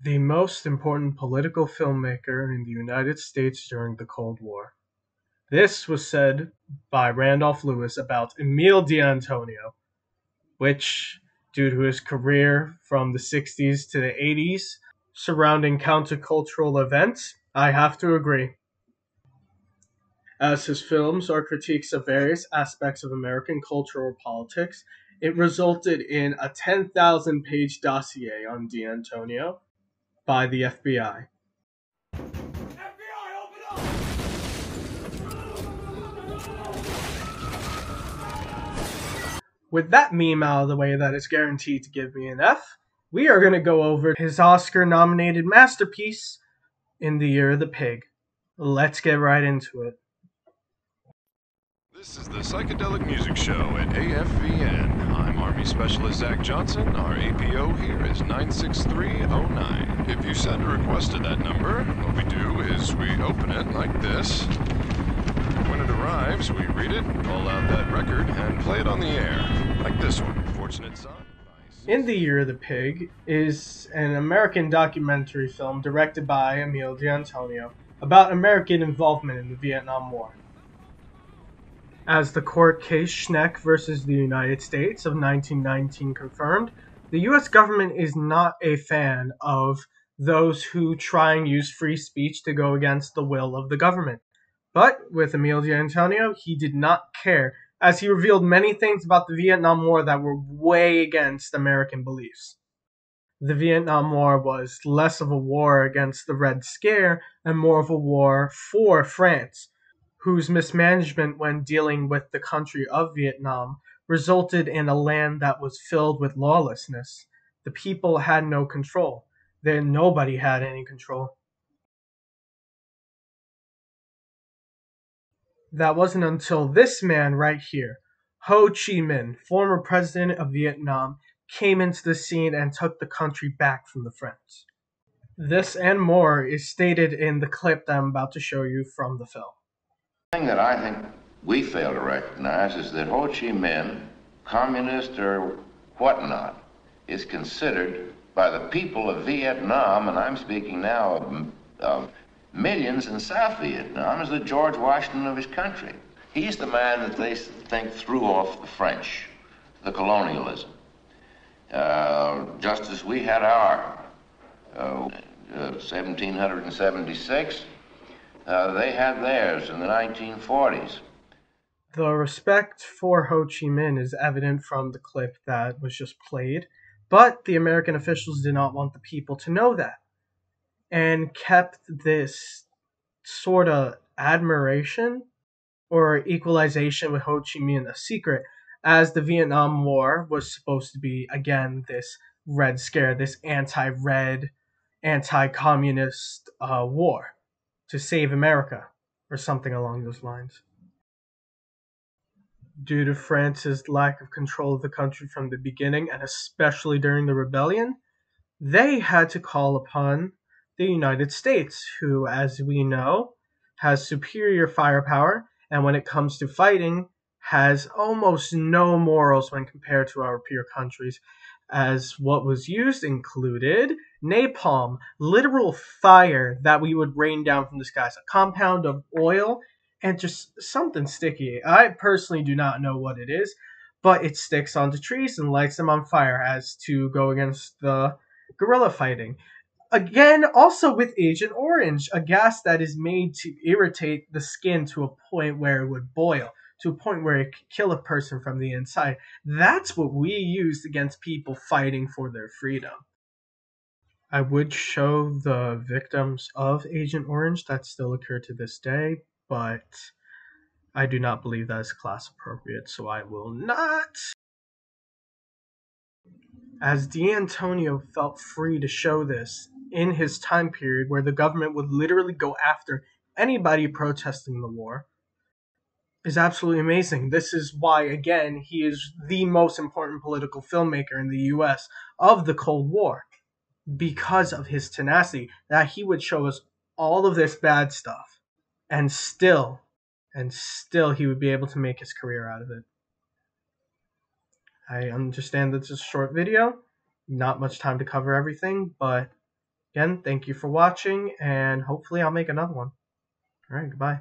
The most important political filmmaker in the United States during the Cold War. This was said by Randolph Lewis about Emile D'Antonio, which, due to his career from the 60s to the 80s surrounding countercultural events, I have to agree, as his films are critiques of various aspects of American culture or politics. It resulted in a 10,000-page dossier on D'Antonio by the FBI. FBI, open up! With that meme out of the way that is guaranteed to give me an F, we are going to go over his Oscar nominated masterpiece, In the Year of the Pig. Let's get right into it. This is the Psychedelic Music Show at AFVN. I'm Army Specialist Zach Johnson. Our APO here is 96309. If you send a request to that number, what we do is we open it like this. When it arrives, we read it, call out that record, and play it on the air. Like this one, Fortunate Son. In the Year of the Pig is an American documentary film directed by Emile D'Antonio about American involvement in the Vietnam War. As the court case Schneck versus the United States of 1919 confirmed, the U.S. government is not a fan of those who try and use free speech to go against the will of the government. But with Emile D'Antonio, he did not care, as he revealed many things about the Vietnam War that were way against American beliefs. The Vietnam War was less of a war against the Red Scare and more of a war for France, whose mismanagement when dealing with the country of Vietnam resulted in a land that was filled with lawlessness. The people had no control. Nobody had any control. That wasn't until this man right here, Ho Chi Minh, former president of Vietnam, came into the scene and took the country back from the French. This and more is stated in the clip that I'm about to show you from the film. The thing that I think we fail to recognize is that Ho Chi Minh, communist or whatnot, is considered by the people of Vietnam, and I'm speaking now of millions in South Vietnam, as the George Washington of his country. He's the man that they think threw off the French, the colonialism. Just as we had our 1776, they had theirs in the 1940s. The respect for Ho Chi Minh is evident from the clip that was just played, but the American officials did not want the people to know that, and kept this sort of admiration or equalization with Ho Chi Minh a secret, as the Vietnam War was supposed to be, again, this Red Scare, this anti-red, anti-communist war to save America, or something along those lines. Due to France's lack of control of the country from the beginning, and especially during the rebellion, they had to call upon the United States, who, as we know, has superior firepower, and when it comes to fighting, has almost no morals when compared to our peer countries, as what was used included napalm, literal fire that we would rain down from the skies, a compound of oil and just something sticky. I personally do not know what it is, but it sticks onto trees and lights them on fire as to go against the guerrilla fighting. Again, also with Agent Orange, a gas that is made to irritate the skin to a point where it would boil, to a point where it could kill a person from the inside. That's what we used against people fighting for their freedom. I would show the victims of Agent Orange that still occur to this day, but I do not believe that is class appropriate, so I will not. As D'Antonio felt free to show this in his time period where the government would literally go after anybody protesting the war, is absolutely amazing. This is why, again, he is the most important political filmmaker in the US of the Cold War, because of his tenacity, that he would show us all of this bad stuff and still he would be able to make his career out of it. I understand that it's a short video, not much time to cover everything, but Again, thank you for watching, and hopefully I'll make another one. All right, goodbye.